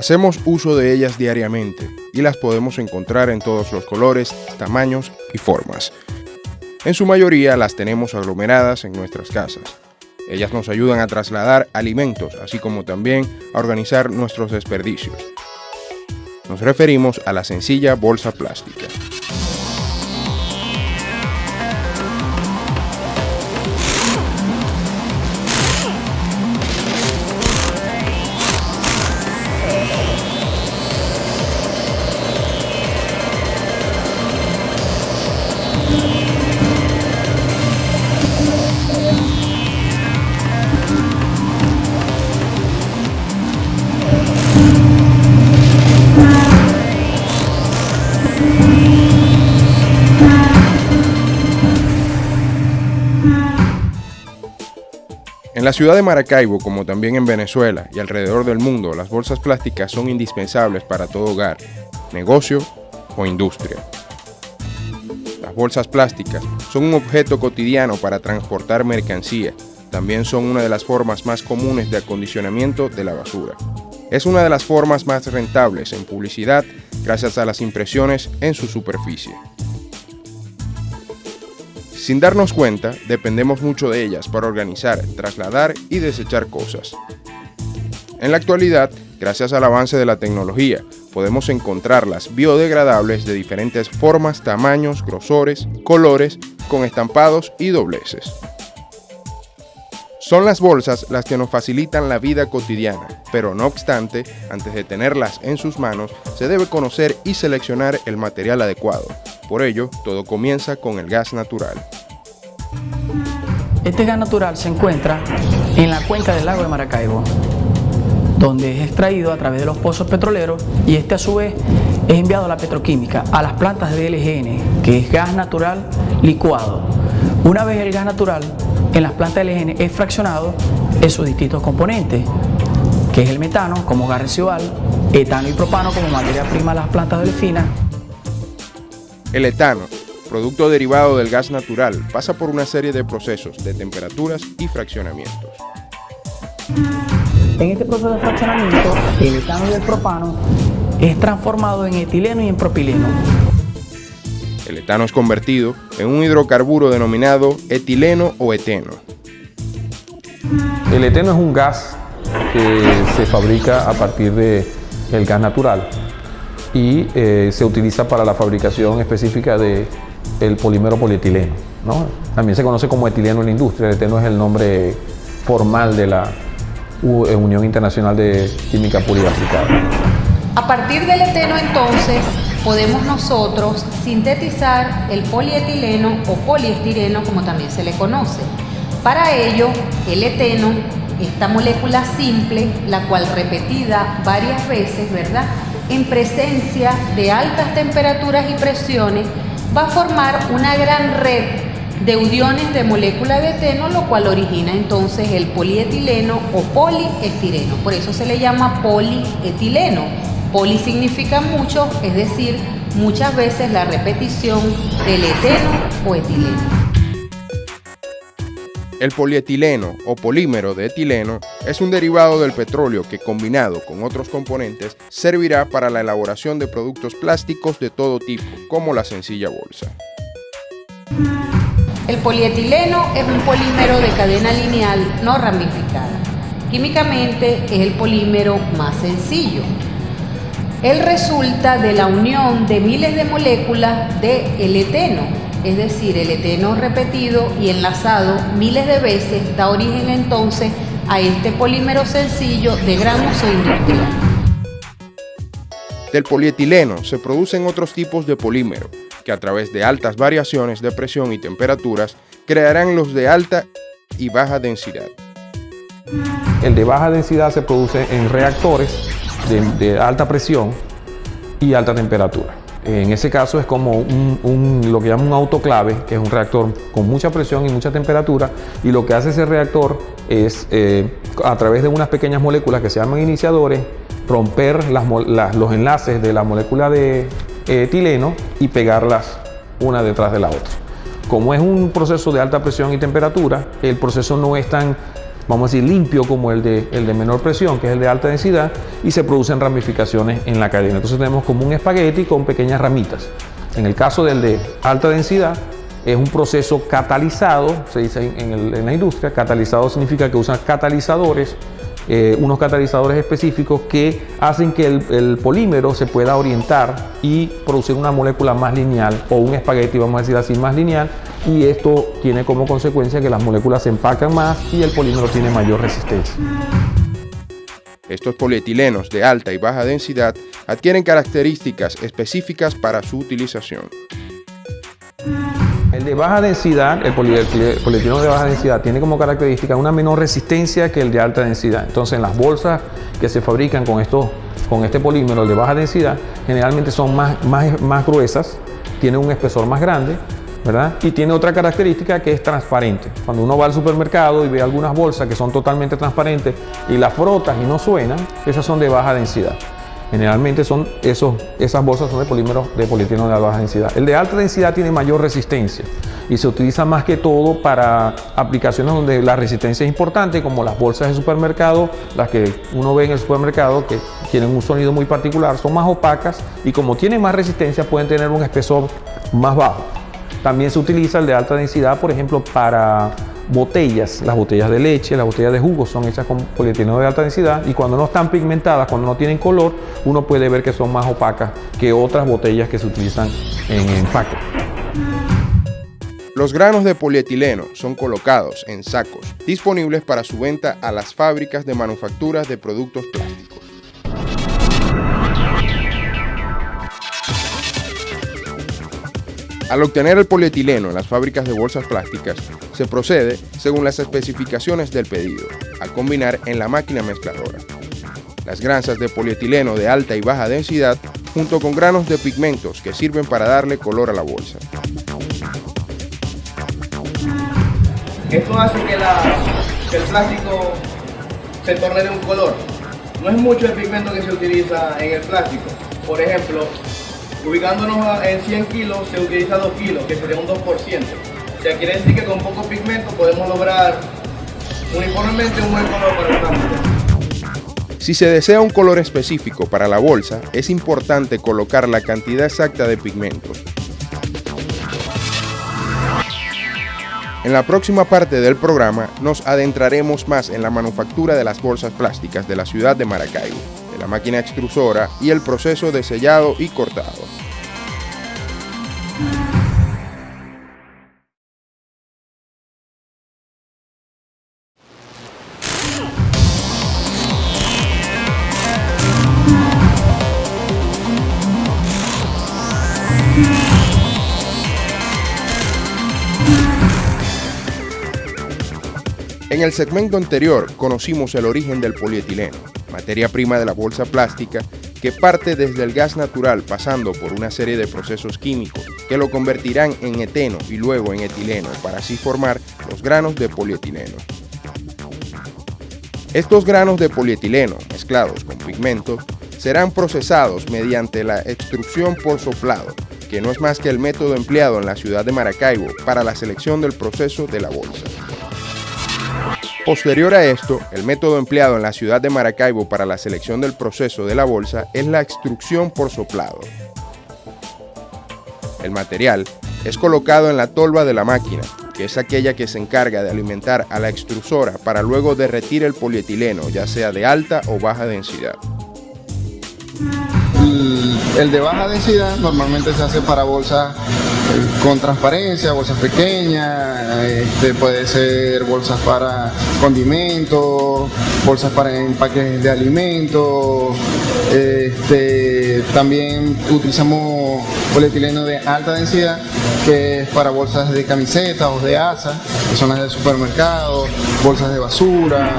Hacemos uso de ellas diariamente y las podemos encontrar en todos los colores, tamaños y formas. En su mayoría las tenemos aglomeradas en nuestras casas. Ellas nos ayudan a trasladar alimentos, así como también a organizar nuestros desperdicios. Nos referimos a la sencilla bolsa plástica. En la ciudad de Maracaibo, como también en Venezuela y alrededor del mundo, las bolsas plásticas son indispensables para todo hogar, negocio o industria. Las bolsas plásticas son un objeto cotidiano para transportar mercancía. También son una de las formas más comunes de acondicionamiento de la basura. Es una de las formas más rentables en publicidad gracias a las impresiones en su superficie. Sin darnos cuenta, dependemos mucho de ellas para organizar, trasladar y desechar cosas. En la actualidad, gracias al avance de la tecnología, podemos encontrarlas biodegradables de diferentes formas, tamaños, grosores, colores, con estampados y dobleces. Son las bolsas las que nos facilitan la vida cotidiana, pero no obstante, antes de tenerlas en sus manos, se debe conocer y seleccionar el material adecuado. Por ello, todo comienza con el gas natural. Este gas natural se encuentra en la cuenca del lago de Maracaibo, donde es extraído a través de los pozos petroleros y este a su vez es enviado a la petroquímica, a las plantas de LGN, que es gas natural licuado. Una vez el gas natural en las plantas de LGN es fraccionado en sus distintos componentes, que es el metano como gas residual, etano y propano como materia prima de las plantas de olefinas. El etano, producto derivado del gas natural, pasa por una serie de procesos de temperaturas y fraccionamientos. En este proceso de fraccionamiento, el etano y el propano es transformado en etileno y en propileno. El etano es convertido en un hidrocarburo denominado etileno o eteno. El eteno es un gas que se fabrica a partir del gas natural y se utiliza para la fabricación específica del polímero polietileno, ¿no? También se conoce como etileno en la industria. El eteno es el nombre formal de la Unión Internacional de Química Pura y Aplicada. A partir del eteno, entonces, podemos nosotros sintetizar el polietileno o poliestireno, como también se le conoce. Para ello, el eteno, esta molécula simple, la cual repetida varias veces, ¿verdad?, en presencia de altas temperaturas y presiones, va a formar una gran red de uniones de molécula de eteno, lo cual origina entonces el polietileno o poliestireno. Por eso se le llama polietileno. Poli significa mucho, es decir, muchas veces la repetición del eteno o etileno. El polietileno o polímero de etileno es un derivado del petróleo que, combinado con otros componentes, servirá para la elaboración de productos plásticos de todo tipo, como la sencilla bolsa. El polietileno es un polímero de cadena lineal no ramificada. Químicamente es el polímero más sencillo. Él resulta de la unión de miles de moléculas del eteno, es decir, el eteno repetido y enlazado miles de veces da origen entonces a este polímero sencillo de gran uso industrial. Del polietileno se producen otros tipos de polímero, que a través de altas variaciones de presión y temperaturas crearán los de alta y baja densidad. El de baja densidad se produce en reactores de alta presión y alta temperatura. En ese caso es como lo que llaman un autoclave, que es un reactor con mucha presión y mucha temperatura, y lo que hace ese reactor es, a través de unas pequeñas moléculas que se llaman iniciadores, romper los enlaces de la molécula de etileno y pegarlas una detrás de la otra. Como es un proceso de alta presión y temperatura, el proceso no es tan, vamos a decir, limpio como el de menor presión, que es el de alta densidad, y se producen ramificaciones en la cadena. Entonces tenemos como un espagueti con pequeñas ramitas. En el caso del de alta densidad, es un proceso catalizado, se dice en la industria. Catalizado significa que usan catalizadores, unos catalizadores específicos que hacen que el polímero se pueda orientar y producir una molécula más lineal, o un espagueti, vamos a decir así, más lineal, y esto tiene como consecuencia que las moléculas se empacan más y el polímero tiene mayor resistencia. Estos polietilenos de alta y baja densidad adquieren características específicas para su utilización. El de baja densidad, el polietileno de baja densidad, tiene como característica una menor resistencia que el de alta densidad. Entonces, en las bolsas que se fabrican con este polímero, el de baja densidad, generalmente son más gruesas, tienen un espesor más grande, ¿verdad? Y tiene otra característica que es transparente. Cuando uno va al supermercado y ve algunas bolsas que son totalmente transparentes y las frotas y no suenan, esas son de baja densidad. Generalmente esas bolsas son de polímeros de polietileno de baja densidad. El de alta densidad tiene mayor resistencia y se utiliza más que todo para aplicaciones donde la resistencia es importante, como las bolsas de supermercado, las que uno ve en el supermercado, que tienen un sonido muy particular, son más opacas y como tienen más resistencia pueden tener un espesor más bajo. También se utiliza el de alta densidad, por ejemplo, para botellas. Las botellas de leche, las botellas de jugo son hechas con polietileno de alta densidad, y cuando no están pigmentadas, cuando no tienen color, uno puede ver que son más opacas que otras botellas que se utilizan en empaque. Los granos de polietileno son colocados en sacos disponibles para su venta a las fábricas de manufacturas de productos plásticos. Al obtener el polietileno en las fábricas de bolsas plásticas, se procede, según las especificaciones del pedido, a combinar en la máquina mezcladora las granzas de polietileno de alta y baja densidad junto con granos de pigmentos que sirven para darle color a la bolsa. Esto hace que el plástico se torne de un color. No es mucho el pigmento que se utiliza en el plástico. Por ejemplo, ubicándonos en 100 kilos, se utiliza 2 kilos, que sería un 2%. O sea, quiere decir que con poco pigmento podemos lograr uniformemente un buen color para el plástico. Si se desea un color específico para la bolsa, es importante colocar la cantidad exacta de pigmentos. En la próxima parte del programa nos adentraremos más en la manufactura de las bolsas plásticas de la ciudad de Maracaibo, de la máquina extrusora y el proceso de sellado y cortado. En el segmento anterior conocimos el origen del polietileno, materia prima de la bolsa plástica que parte desde el gas natural pasando por una serie de procesos químicos que lo convertirán en eteno y luego en etileno para así formar los granos de polietileno. Estos granos de polietileno mezclados con pigmentos serán procesados mediante la extrusión por soplado, que no es más que el método empleado en la ciudad de Maracaibo para la selección del proceso de la bolsa. Posterior a esto, el método empleado en la ciudad de Maracaibo para la selección del proceso de la bolsa es la extrusión por soplado. El material es colocado en la tolva de la máquina, que es aquella que se encarga de alimentar a la extrusora para luego derretir el polietileno, ya sea de alta o baja densidad. El de baja densidad normalmente se hace para bolsas con transparencia, bolsas pequeñas, puede ser bolsas para condimentos, bolsas para empaques de alimentos. También utilizamos polietileno de alta densidad, que es para bolsas de camisetas o de asa, que son las del supermercado, bolsas de basura.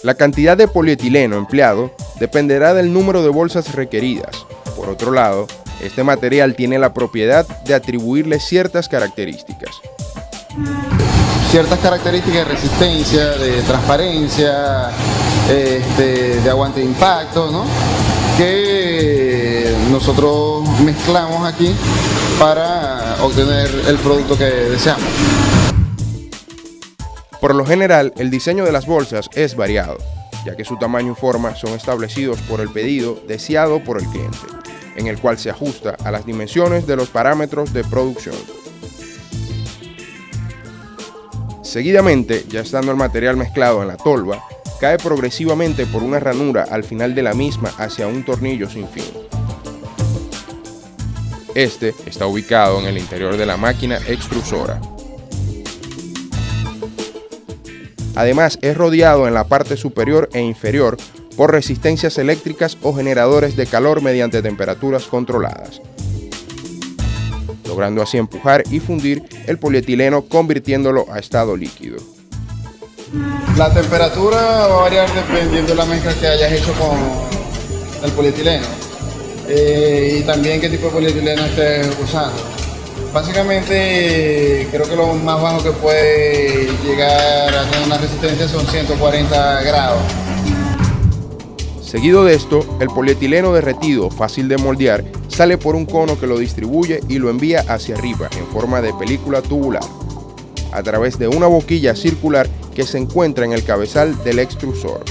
La cantidad de polietileno empleado dependerá del número de bolsas requeridas. Por otro lado, este material tiene la propiedad de atribuirle ciertas características. Ciertas características de resistencia, de transparencia, de aguante de impacto, ¿no? Que nosotros mezclamos aquí para obtener el producto que deseamos. Por lo general, el diseño de las bolsas es variado, ya que su tamaño y forma son establecidos por el pedido deseado por el cliente, en el cual se ajusta a las dimensiones de los parámetros de producción. Seguidamente, ya estando el material mezclado en la tolva, cae progresivamente por una ranura al final de la misma hacia un tornillo sin fin. Este está ubicado en el interior de la máquina extrusora. Además, es rodeado en la parte superior e inferior por resistencias eléctricas o generadores de calor mediante temperaturas controladas, logrando así empujar y fundir el polietileno convirtiéndolo a estado líquido. La temperatura va a variar dependiendo de la mezcla que hayas hecho con el polietileno y también qué tipo de polietileno estés usando. Básicamente creo que lo más bajo que puede llegar a tener una resistencia son 140 grados. Seguido de esto, el polietileno derretido, fácil de moldear, sale por un cono que lo distribuye y lo envía hacia arriba en forma de película tubular, a través de una boquilla circular que se encuentra en el cabezal del extrusor.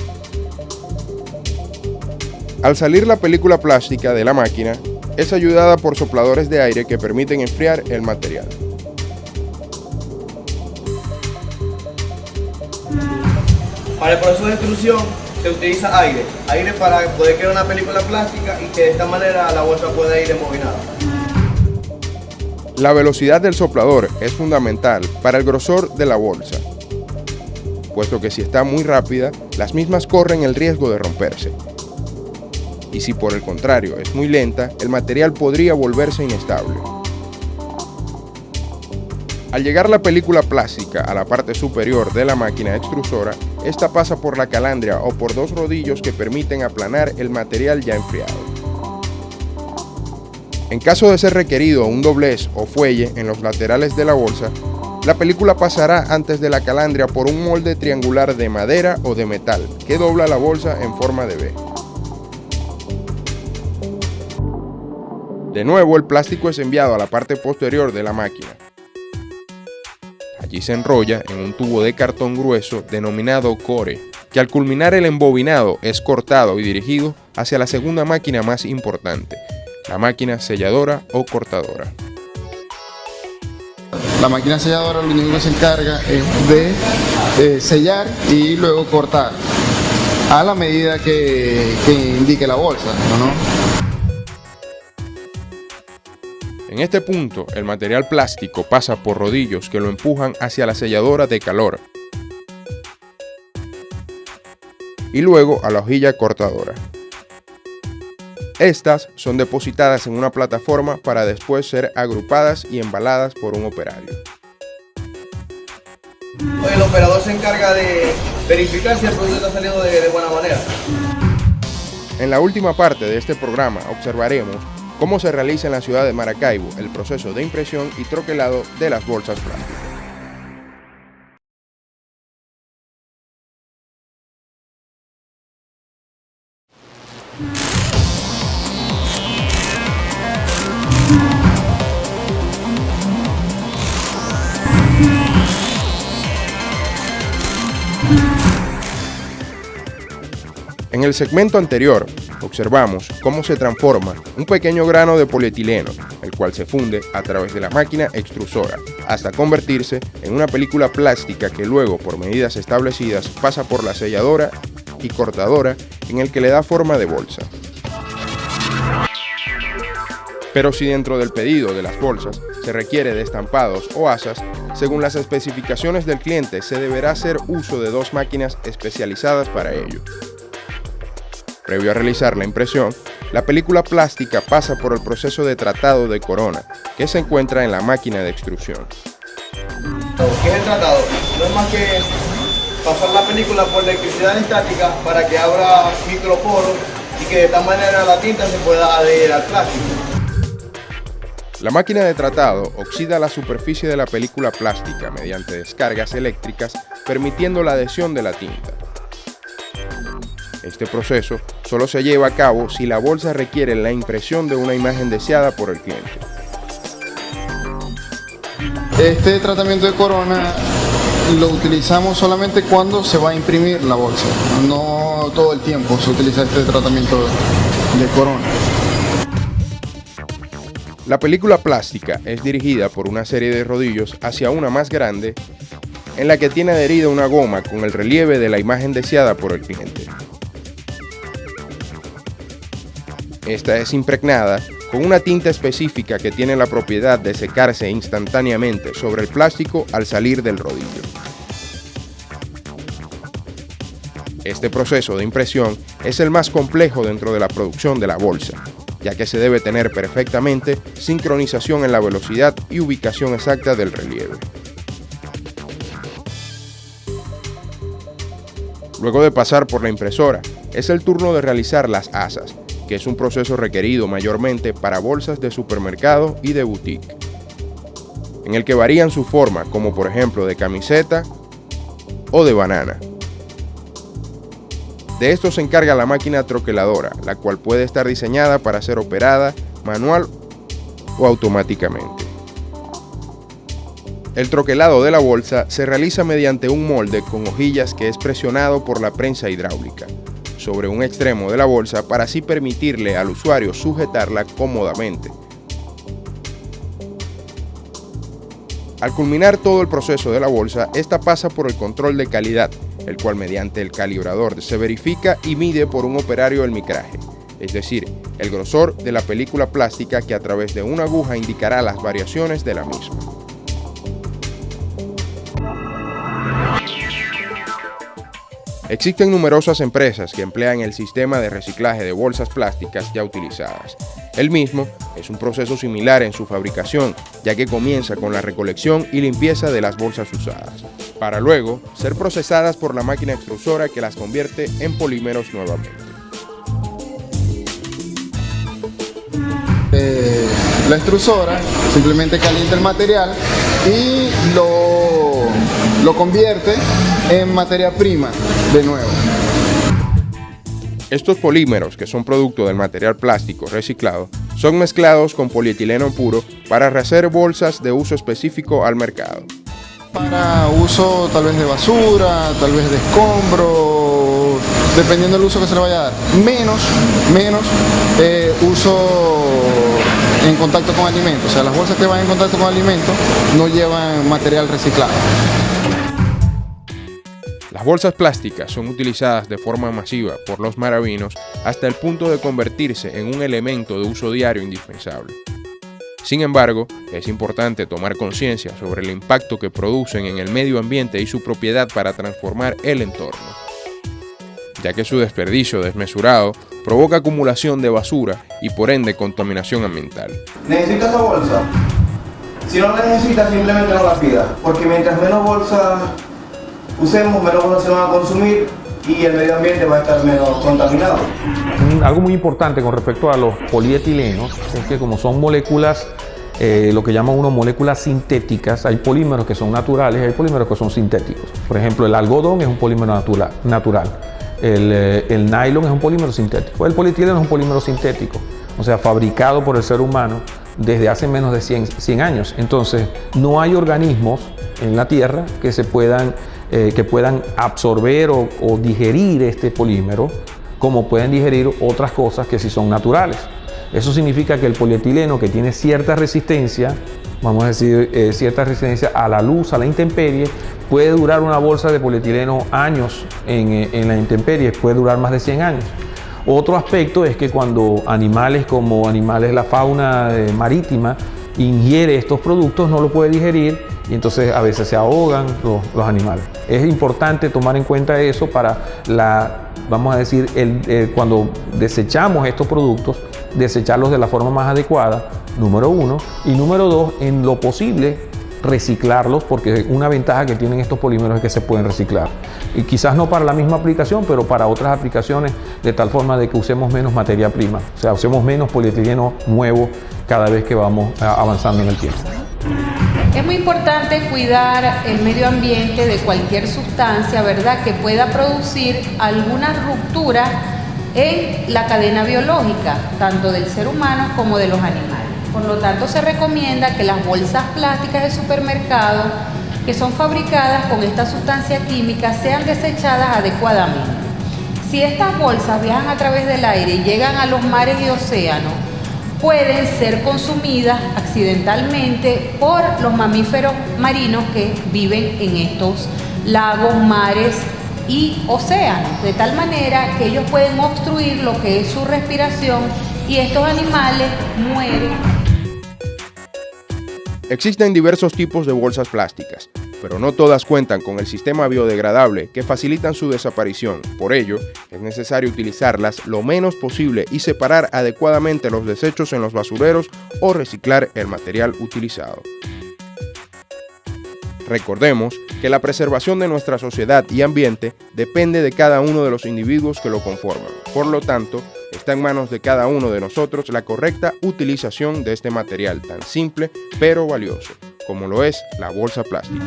Al salir la película plástica de la máquina, es ayudada por sopladores de aire que permiten enfriar el material. Para el proceso de extrusión se utiliza aire para poder crear una película plástica y que de esta manera la bolsa pueda ir embobinada. La velocidad del soplador es fundamental para el grosor de la bolsa, puesto que si está muy rápida, las mismas corren el riesgo de romperse. Y si por el contrario es muy lenta, el material podría volverse inestable. Al llegar la película plástica a la parte superior de la máquina extrusora, esta pasa por la calandria o por dos rodillos que permiten aplanar el material ya enfriado. En caso de ser requerido un doblez o fuelle en los laterales de la bolsa, la película pasará antes de la calandria por un molde triangular de madera o de metal que dobla la bolsa en forma de V. De nuevo, el plástico es enviado a la parte posterior de la máquina. Allí se enrolla en un tubo de cartón grueso denominado core, que al culminar el embobinado es cortado y dirigido hacia la segunda máquina más importante, la máquina selladora o cortadora. La máquina selladora lo único que se encarga es de sellar y luego cortar a la medida que indique la bolsa, ¿no? En este punto, el material plástico pasa por rodillos que lo empujan hacia la selladora de calor y luego a la hojilla cortadora. Estas son depositadas en una plataforma para después ser agrupadas y embaladas por un operario. El operador se encarga de verificar si el producto está saliendo de buena manera. En la última parte de este programa observaremos cómo se realiza en la ciudad de Maracaibo el proceso de impresión y troquelado de las bolsas plásticas. En el segmento anterior, observamos cómo se transforma un pequeño grano de polietileno, el cual se funde a través de la máquina extrusora, hasta convertirse en una película plástica que luego, por medidas establecidas, pasa por la selladora y cortadora en el que le da forma de bolsa. Pero si dentro del pedido de las bolsas se requiere de estampados o asas, según las especificaciones del cliente se deberá hacer uso de dos máquinas especializadas para ello. Previo a realizar la impresión, la película plástica pasa por el proceso de tratado de corona, que se encuentra en la máquina de extrusión. ¿Qué es el tratado? No es más que pasar la película por electricidad estática para que abra microporos y que de esta manera la tinta se pueda adherir al plástico. La máquina de tratado oxida la superficie de la película plástica mediante descargas eléctricas, permitiendo la adhesión de la tinta. Este proceso solo se lleva a cabo si la bolsa requiere la impresión de una imagen deseada por el cliente. Este tratamiento de corona lo utilizamos solamente cuando se va a imprimir la bolsa, no todo el tiempo se utiliza este tratamiento de corona. La película plástica es dirigida por una serie de rodillos hacia una más grande en la que tiene adherida una goma con el relieve de la imagen deseada por el cliente. Esta es impregnada con una tinta específica que tiene la propiedad de secarse instantáneamente sobre el plástico al salir del rodillo. Este proceso de impresión es el más complejo dentro de la producción de la bolsa, ya que se debe tener perfectamente sincronización en la velocidad y ubicación exacta del relieve. Luego de pasar por la impresora, es el turno de realizar las asas, que es un proceso requerido mayormente para bolsas de supermercado y de boutique, en el que varían su forma, como por ejemplo de camiseta o de banana. De esto se encarga la máquina troqueladora, la cual puede estar diseñada para ser operada manual o automáticamente. El troquelado de la bolsa se realiza mediante un molde con hojillas que es presionado por la prensa hidráulica sobre un extremo de la bolsa para así permitirle al usuario sujetarla cómodamente. Al culminar todo el proceso de la bolsa, esta pasa por el control de calidad, el cual mediante el calibrador se verifica y mide por un operario el micraje, es decir, el grosor de la película plástica que a través de una aguja indicará las variaciones de la misma. Existen numerosas empresas que emplean el sistema de reciclaje de bolsas plásticas ya utilizadas. El mismo es un proceso similar en su fabricación, ya que comienza con la recolección y limpieza de las bolsas usadas, para luego ser procesadas por la máquina extrusora que las convierte en polímeros nuevamente. La extrusora simplemente calienta el material y lo convierte en materia prima de nuevo. Estos polímeros, que son producto del material plástico reciclado, son mezclados con polietileno puro para hacer bolsas de uso específico al mercado. Para uso tal vez de basura, tal vez de escombro, dependiendo del uso que se le vaya a dar. Menos uso en contacto con alimentos. O sea, las bolsas que van en contacto con alimentos no llevan material reciclado. Las bolsas plásticas son utilizadas de forma masiva por los maravinos hasta el punto de convertirse en un elemento de uso diario indispensable. Sin embargo, es importante tomar conciencia sobre el impacto que producen en el medio ambiente y su propiedad para transformar el entorno, ya que su desperdicio desmesurado provoca acumulación de basura y por ende contaminación ambiental. ¿Necesitas la bolsa? Si no la necesitas, simplemente no la pidas, porque mientras menos bolsas usemos, menos bolsas se van a consumir y el medio ambiente va a estar menos contaminado. Algo muy importante con respecto a los polietilenos es que como son moléculas, lo que llama uno moléculas sintéticas, hay polímeros que son naturales y hay polímeros que son sintéticos. Por ejemplo, el algodón es un polímero natural. El nylon es un polímero sintético. El polietileno es un polímero sintético, o sea, fabricado por el ser humano desde hace menos de 100 años. Entonces, no hay organismos en la Tierra que puedan absorber o digerir este polímero como pueden digerir otras cosas que sí son naturales. Eso significa que el polietileno, que tiene cierta resistencia, vamos a decir, cierta resistencia a la luz, a la intemperie, puede durar una bolsa de polietileno años en la intemperie, puede durar más de 100 años. Otro aspecto es que cuando animales como la fauna marítima ingiere estos productos, no lo puede digerir y entonces a veces se ahogan los animales. Es importante tomar en cuenta eso para vamos a decir, cuando desechamos estos productos, desecharlos de la forma más adecuada, número uno, y número dos, en lo posible, reciclarlos, porque una ventaja que tienen estos polímeros es que se pueden reciclar. Y quizás no para la misma aplicación, pero para otras aplicaciones, de tal forma de que usemos menos materia prima, o sea, usemos menos polietileno nuevo cada vez que vamos avanzando en el tiempo. Es muy importante cuidar el medio ambiente de cualquier sustancia, ¿verdad?, que pueda producir alguna ruptura en la cadena biológica, tanto del ser humano como de los animales. Por lo tanto, se recomienda que las bolsas plásticas de supermercado que son fabricadas con esta sustancia química sean desechadas adecuadamente. Si estas bolsas viajan a través del aire y llegan a los mares y océanos, pueden ser consumidas accidentalmente por los mamíferos marinos que viven en estos lagos, mares y océanos, de tal manera que ellos pueden obstruir lo que es su respiración y estos animales mueren. Existen diversos tipos de bolsas plásticas, pero no todas cuentan con el sistema biodegradable que facilitan su desaparición. Por ello, es necesario utilizarlas lo menos posible y separar adecuadamente los desechos en los basureros o reciclar el material utilizado. Recordemos que la preservación de nuestra sociedad y ambiente depende de cada uno de los individuos que lo conforman. Por lo tanto, está en manos de cada uno de nosotros la correcta utilización de este material tan simple pero valioso, como lo es la bolsa plástica.